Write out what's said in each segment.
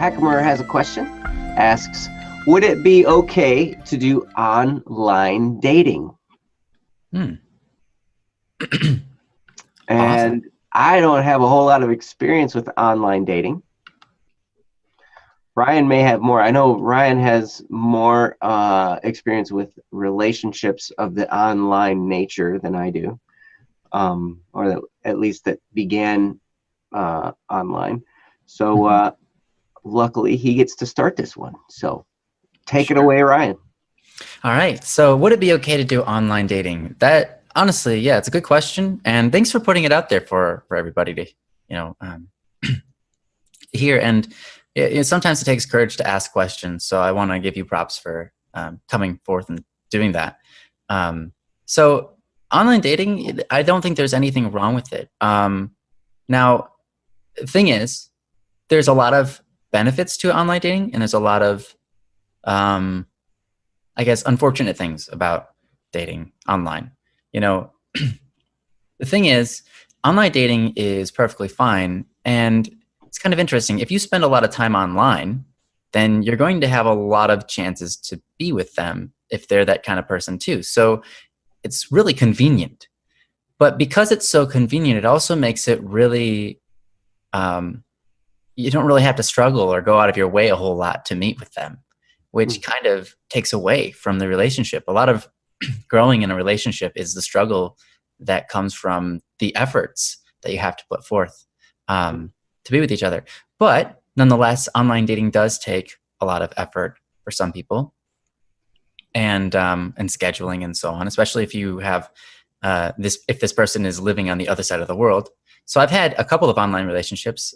Hackamur has a question, asks, would it be okay to do online dating? Hmm. And Awesome. I don't have a whole lot of experience with online dating. Ryan may have more. I know Ryan has more experience with relationships of the online nature than I do, or at least that began online. So luckily, he gets to start this one. So take it Sure. away, Ryan. All right. So would it be okay to do online dating? That honestly, yeah, it's a good question. And thanks for putting it out there for everybody to, hear. And sometimes it takes courage to ask questions. So I want to give you props for coming forth and doing that. So online dating, I don't think there's anything wrong with it. Now, the thing is, there's a lot of benefits to online dating, and there's a lot of, I guess, unfortunate things about dating online. The thing is, online dating is perfectly fine. And it's kind of interesting. If you spend a lot of time online, then you're going to have a lot of chances to be with them if they're that kind of person too. So it's really convenient. But because it's so convenient, it also makes it really, you don't really have to struggle or go out of your way a whole lot to meet with them, which kind of takes away from the relationship. A lot of growing in a relationship is the struggle that comes from the efforts that you have to put forth to be with each other. But nonetheless, online dating does take a lot of effort for some people, and scheduling and so on, especially if you have if this person is living on the other side of the world. So I've had a couple of online relationships.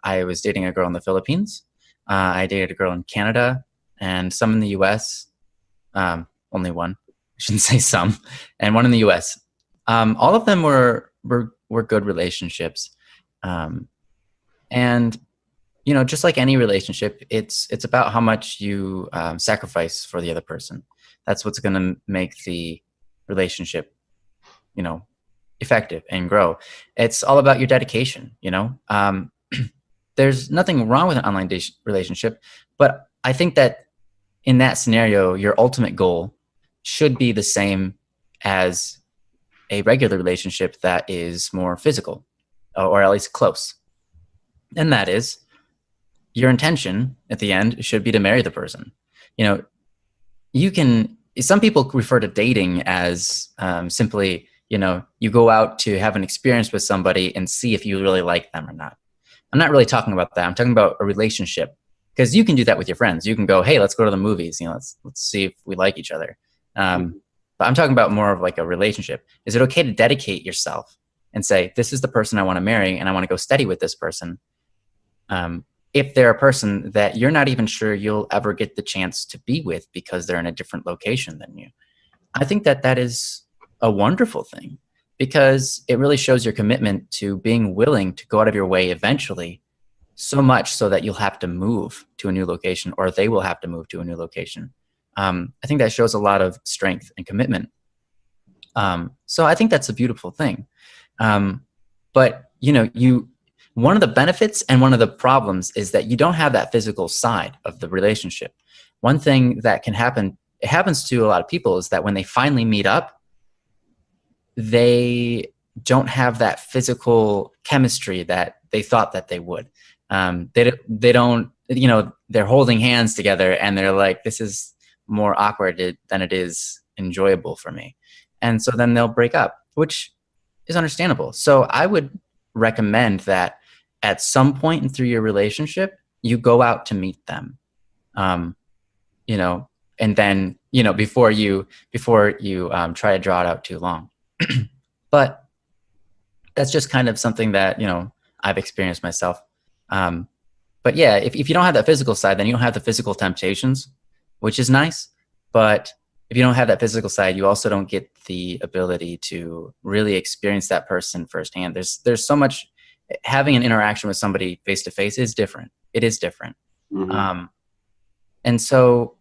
I was dating a girl in the Philippines. I dated a girl in Canada and some in the US. Only one. I shouldn't say some. And one in the US. All of them were good relationships. And just like any relationship, it's about how much you sacrifice for the other person. That's what's going to make the relationship, effective and grow. It's all about your dedication. There's nothing wrong with an online relationship, but I think that in that scenario, your ultimate goal should be the same as a regular relationship that is more physical, or at least close. And that is, your intention at the end should be to marry the person. Some people refer to dating as simply, you go out to have an experience with somebody and see if you really like them or not. I'm not really talking about that. I'm talking about a relationship, because you can do that with your friends. You can go, hey, let's go to the movies. Let's see if we like each other. But I'm talking about more of like a relationship. Is it okay to dedicate yourself and say, this is the person I want to marry, and I want to go steady with this person? If they're a person that you're not even sure you'll ever get the chance to be with because they're in a different location than you, I think that is a wonderful thing, because it really shows your commitment to being willing to go out of your way eventually, so much so that you'll have to move to a new location, or they will have to move to a new location. I think that shows a lot of strength and commitment. So I think that's a beautiful thing. But one of the benefits and one of the problems is that you don't have that physical side of the relationship. One thing that can happen, it happens to a lot of people, is that when they finally meet up, they don't have that physical chemistry that they thought that they would. They don't, they're holding hands together and they're like, this is more awkward than it is enjoyable for me. And so then they'll break up, which is understandable. So I would recommend that at some point through your relationship, you go out to meet them, and then, before you try to draw it out too long. But that's just kind of something that, I've experienced myself. But yeah, if you don't have that physical side, then you don't have the physical temptations, which is nice. But if you don't have that physical side, you also don't get the ability to really experience that person firsthand. There's so much. Having an interaction with somebody face to face is different. It is different. Mm-hmm. And so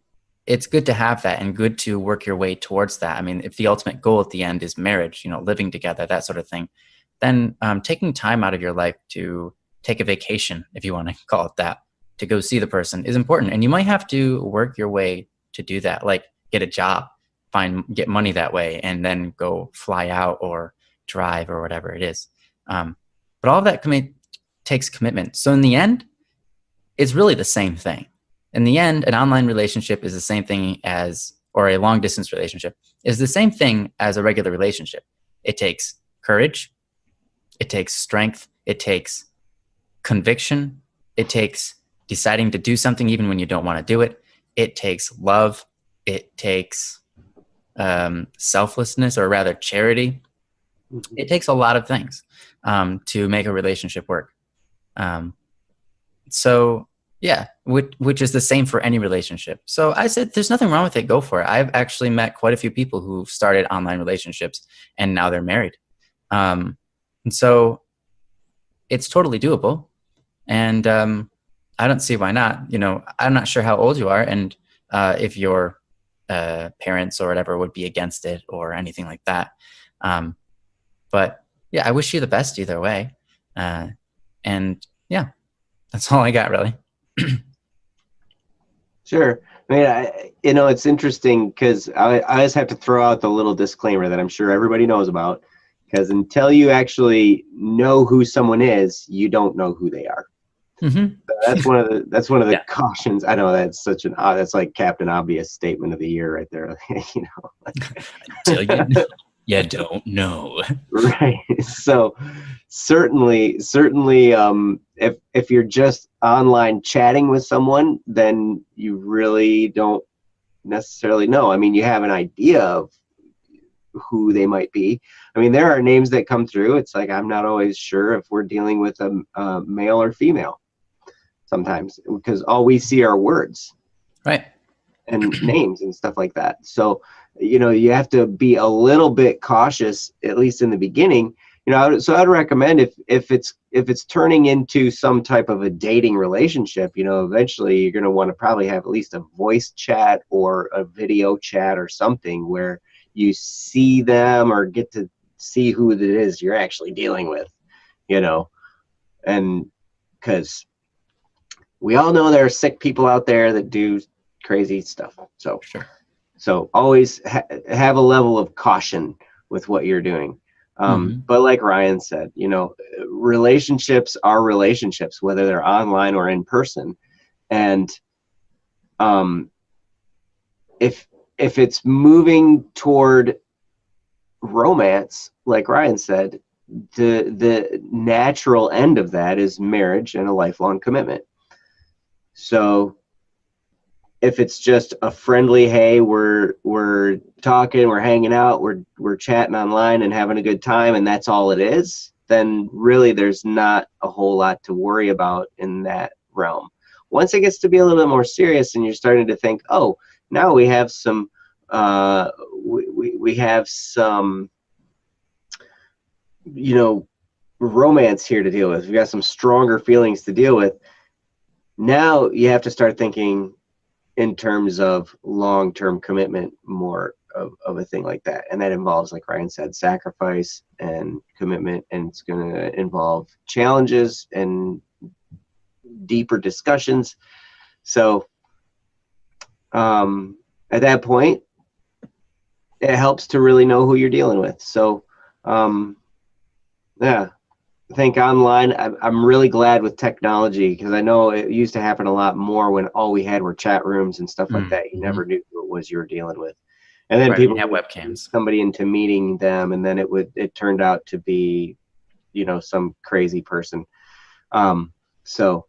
it's good to have that, and good to work your way towards that. I mean, if the ultimate goal at the end is marriage, living together, that sort of thing, then taking time out of your life to take a vacation, if you want to call it that, to go see the person is important. And you might have to work your way to do that, like get a job, get money that way, and then go fly out or drive or whatever it is. But all of that takes commitment. So in the end, it's really the same thing. In the end, an online relationship is the same thing as, or a long distance relationship is the same thing as a regular relationship. It takes courage. It takes strength. It takes conviction. It takes deciding to do something even when you don't want to do it. It takes love. It takes selflessness, or rather charity. It takes a lot of things to make a relationship work. So yeah, which is the same for any relationship. So I said, there's nothing wrong with it. Go for it. I've actually met quite a few people who started online relationships and now they're married. And so it's totally doable. And I don't see why not. You know, I'm not sure how old you are and if your parents or whatever would be against it or anything like that. But yeah, I wish you the best either way. And yeah, that's all I got really. Sure. I mean, it's interesting because I always have to throw out the little disclaimer that I'm sure everybody knows about, because until you actually know who someone is, you don't know who they are. Mm-hmm. So that's one of the cautions. I know that's that's like Captain Obvious statement of the year right there. You know, until you don't know. Right. So certainly, if you're just online chatting with someone, then you really don't necessarily know. I mean, you have an idea of who they might be. I mean, there are names that come through. It's like, I'm not always sure if we're dealing with a male or female sometimes, because all we see are words. Right. And names and stuff like that. So, you have to be a little bit cautious, at least in the beginning. So I'd recommend if it's turning into some type of a dating relationship, eventually you're going to want to probably have at least a voice chat or a video chat or something where you see them or get to see who it is you're actually dealing with, and because we all know there are sick people out there that do crazy stuff. So sure. So always have a level of caution with what you're doing. But like Ryan said, relationships are relationships, whether they're online or in person. And if it's moving toward romance, like Ryan said, the natural end of that is marriage and a lifelong commitment. So if it's just a friendly, hey, we're talking, we're hanging out, we're chatting online and having a good time, and that's all it is, then really there's not a whole lot to worry about in that realm. Once it gets to be a little bit more serious and you're starting to think, oh, now we have some we have some romance here to deal with. We got some stronger feelings to deal with. Now you have to start thinking in terms of long-term commitment, more of a thing like that. And that involves, like Ryan said, sacrifice and commitment, and it's going to involve challenges and deeper discussions. So at that point, it helps to really know who you're dealing with. So yeah, I think online, I'm really glad with technology, because I know it used to happen a lot more when all we had were chat rooms and stuff like that. You never knew who it was you were dealing with. And then people have webcams, somebody into meeting them, and then it turned out to be, some crazy person. So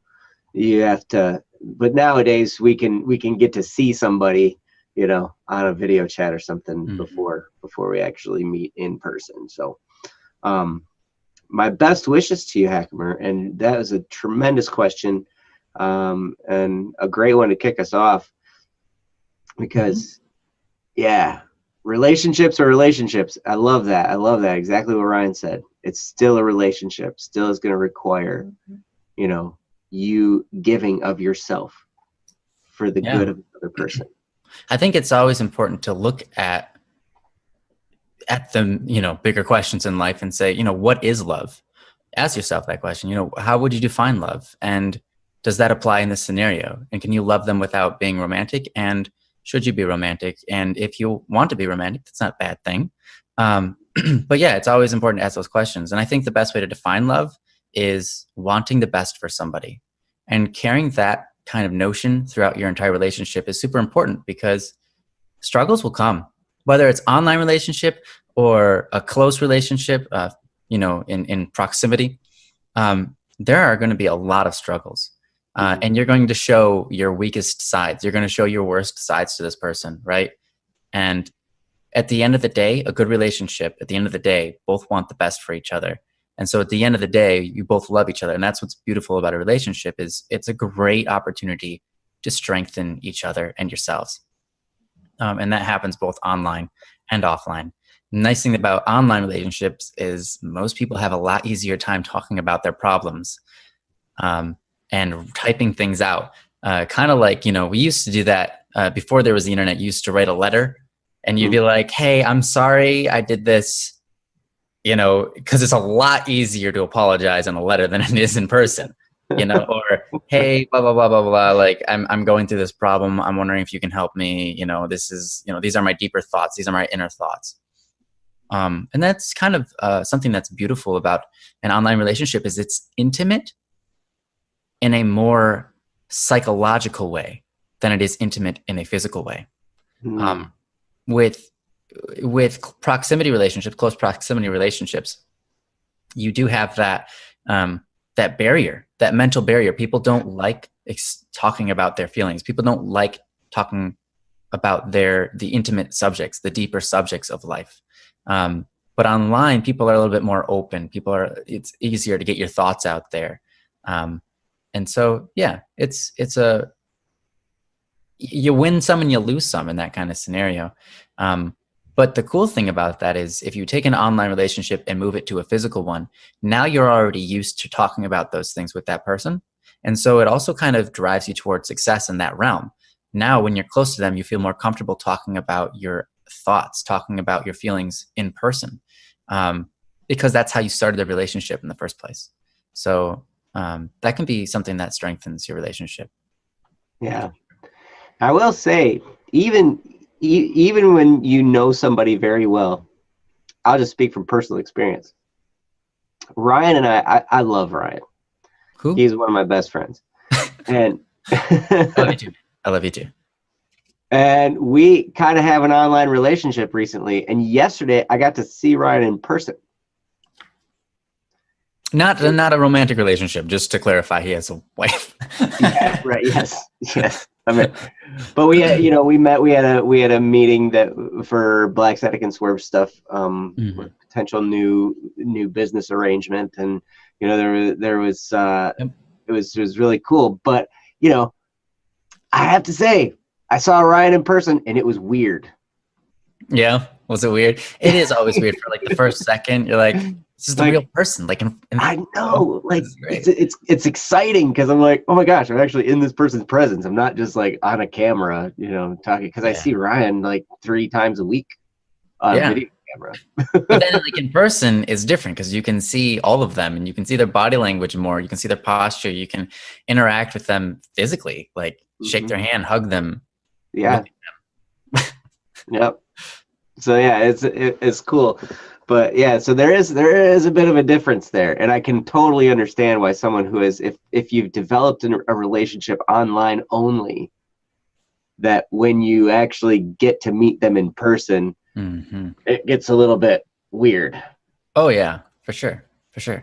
you have to, but nowadays we can get to see somebody, on a video chat or something before we actually meet in person. So, my best wishes to you, Hackamur, and that was a tremendous question, and a great one to kick us off, because yeah, relationships are relationships. I love that. Exactly what Ryan said. It's still a relationship, still is going to require, you giving of yourself for the good of the other person. I think it's always important to look at the bigger questions in life and say, what is love? Ask yourself that question. How would you define love? And does that apply in this scenario? And can you love them without being romantic? And should you be romantic? And if you want to be romantic, that's not a bad thing. But yeah, it's always important to ask those questions. And I think the best way to define love is wanting the best for somebody. And carrying that kind of notion throughout your entire relationship is super important, because struggles will come, whether it's online relationship or a close relationship, in proximity. There are going to be a lot of struggles. And you're going to show your weakest sides. You're going to show your worst sides to this person, right? And at the end of the day, a good relationship, at the end of the day, both want the best for each other. And so at the end of the day, you both love each other. And that's what's beautiful about a relationship, is it's a great opportunity to strengthen each other and yourselves. And that happens both online and offline. The nice thing about online relationships is most people have a lot easier time talking about their problems and typing things out. Kind of like, we used to do that before there was the internet. You used to write a letter and you'd be like, hey, I'm sorry I did this, because it's a lot easier to apologize in a letter than it is in person. Or hey, blah, blah, blah, blah, blah. Like, I'm going through this problem. I'm wondering if you can help me. This is, these are my deeper thoughts. These are my inner thoughts. And that's kind of something that's beautiful about an online relationship, is it's intimate in a more psychological way than it is intimate in a physical way. With proximity relationships, close proximity relationships, you do have that that barrier, that mental barrier. People don't like talking about their feelings. People don't like talking about the intimate subjects, the deeper subjects of life. But online, people are a little bit more open. It's easier to get your thoughts out there. And so, yeah, you win some and you lose some in that kind of scenario. But the cool thing about that is, if you take an online relationship and move it to a physical one, now you're already used to talking about those things with that person. And so it also kind of drives you towards success in that realm. Now, when you're close to them, you feel more comfortable talking about your thoughts, talking about your feelings in person, because that's how you started the relationship in the first place. So that can be something that strengthens your relationship. Yeah. I will say, even when you know somebody very well, I'll just speak from personal experience. Ryan and I love Ryan. Who? He's one of my best friends. And I love you too. I love you too. And we kind of have an online relationship recently. And yesterday I got to see Ryan in person. Not a romantic relationship, just to clarify. He has a wife. Yeah, right. Yes. I mean, but we met. We had a meeting that for Black Static and Swerve stuff, with potential new business arrangement, and there was it was really cool. But I have to say, I saw Ryan in person, and it was weird. Yeah, was it weird? It is always weird for like the first second. You're like, this is the real person. Like, I know, like it's exciting because I'm like, oh my gosh, I'm actually in this person's presence. I'm not just like on a camera, talking, because I see Ryan like 3 times a week on a video camera. But then, like, in person is different, because you can see all of them and you can see their body language more. You can see their posture. You can interact with them physically, like shake their hand, hug them. Yeah. Yep. So yeah, it's cool. But yeah, so there is a bit of a difference there, and I can totally understand why someone who is, if you've developed a relationship online only, that when you actually get to meet them in person, it gets a little bit weird. Oh yeah, for sure. So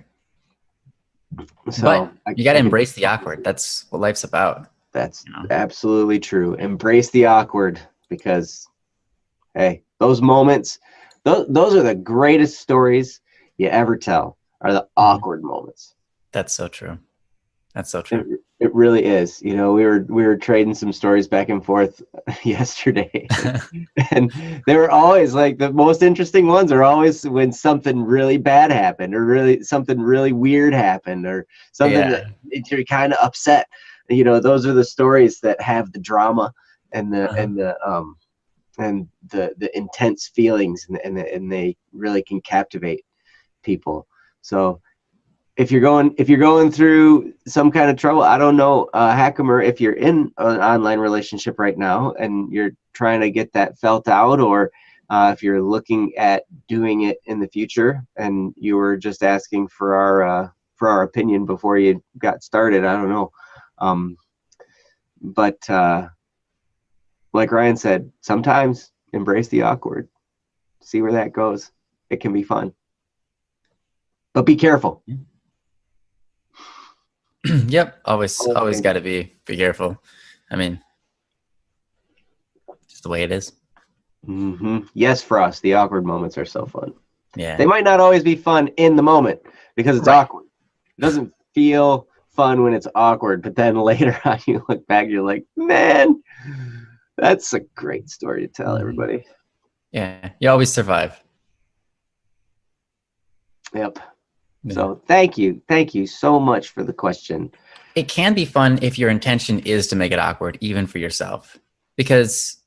but you got to embrace the awkward. That's what life's about. That's absolutely true. Embrace the awkward, because hey, those moments, those are the greatest stories you ever tell, are the awkward moments. That's so true. It really is. We were trading some stories back and forth yesterday, and they were always like, the most interesting ones are always when something really bad happened, or something really weird happened, or something that you're kind of upset. Those are the stories that have the drama and the intense feelings, and they really can captivate people. So if you're going through some kind of trouble, I don't know, Hackamur, if you're in an online relationship right now and you're trying to get that felt out, or if you're looking at doing it in the future and you were just asking for our opinion before you got started, I don't know. But like Ryan said, sometimes embrace the awkward. See where that goes. It can be fun. But be careful. Yep, always got to be careful. I mean, just the way it is. Yes, Frost, the awkward moments are so fun. Yeah. They might not always be fun in the moment because it's awkward. It doesn't feel fun when it's awkward, but then later on you look back, you're like, man, that's a great story to tell everybody. Yeah, you always survive. Yep. So thank you so much for the question. It can be fun if your intention is to make it awkward, even for yourself. Because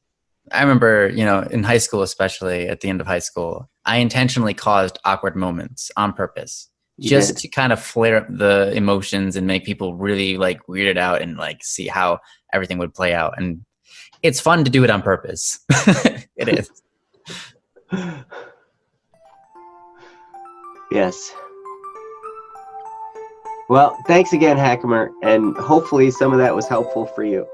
I remember, in high school, especially at the end of high school, I intentionally caused awkward moments on purpose, just to kind of flare up the emotions and make people really like weirded out and like see how everything would play out. And it's fun to do it on purpose. It is. Yes. Well, thanks again, Hackamur, and hopefully some of that was helpful for you.